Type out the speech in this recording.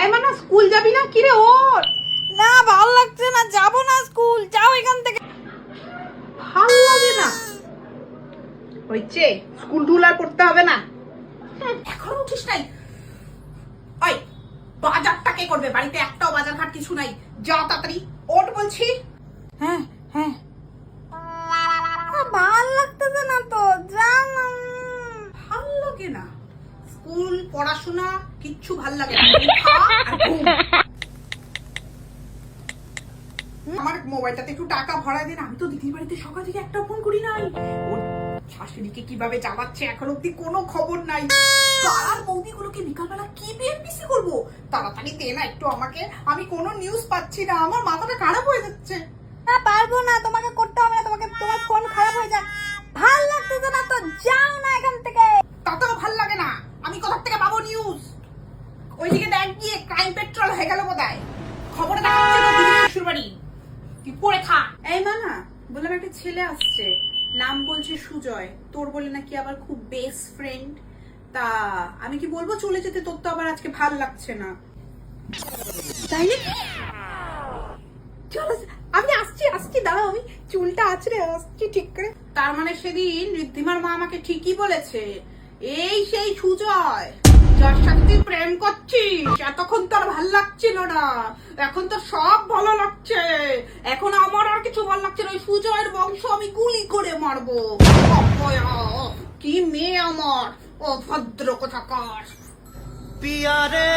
এই মানে স্কুল যাবি না? কিরে ওর না ভালো লাগছে না, যাবো না স্কুল, যাও এখান থেকে। ভালো লাগে না হইছে, স্কুল টুল আর করতে হবে না। এখনো উঠিস নাই? ওই বাজারটা কে করবে? বাড়িতে একটাও বাজার ঘাট কিছু নাই, যা তাড়াতাড়ি ওঠ বলছি। হ্যাঁ হ্যাঁ ভাল লাগতেছে না তো, যা না। ভাল লাগে না? স্কুল পড়াশোনা কিচ্ছু ভাল লাগে না, খা আর ঘুম। আমার মোবাইলটাতে একটু টাকা ভরা দিন, আমি তো দিদির বাড়িতে সকাল থেকে একটা ফোন করি নাই। ওর শাশুড়িকে কিভাবে চালাচ্ছে এখন অব্দি কোনো খবর নাই। পাড়ার বৌদিগুলোকে বিকালবেলা কি বিএমপিসি করবো? তাড়াতাড়ি দে না একটু আমাকে, আমি কোনো নিউজ পাচ্ছি না, আমার মাথাটা খারাপ হয়ে যাচ্ছে। না পারবো না, তোমাকে করতে হবে না, তোমাকে তোমার ফোন খারাপ হয়ে যায়। ভাল লাগতেছে না তো, যাও না এখান থেকে। তাতেও ভাল লাগে না, আমি কোথা থেকে পাবো নিউজ? ওইদিকে দেখ গিয়ে ক্রাইম পেট্রোল হয়ে গেল বোধহয়, খবরে দেখাচ্ছে না দিদির শ্বশুর বাড়ি। তুই পড়ে খা। এই মানা, বললাম একটা ছেলে আসছে, নাম বলছে সুজয়, তোর বলে নাকি আবার খুব বেস্ট ফ্রেন্ড। তা আমি কি বলবো চলে যেতে? তোর তো আবার আজকে ভাল লাগছে না, তাই নাকি? চলো আমি আসছি আসছি, দাঁড়াও আমি চুলটা আছড়ে আসছি ঠিক করে। তার মানে সেদিন ঋদ্ধিমার মা আমাকে ঠিকই বলেছে, এই সেই সুজয় যার সাথে তুই প্রেম করছিস, এতক্ষণ তোর ভাল লাগছিল না, এখন তো সব ভালো লাগছে। এখন আমার আর কিছু ভালো লাগছে না, ওই সুজয়ের বংশ আমি গুলি করে মারবো। অপয়া, কি মেয়ে আমার, অভদ্র কোথাকার। পিয়ারে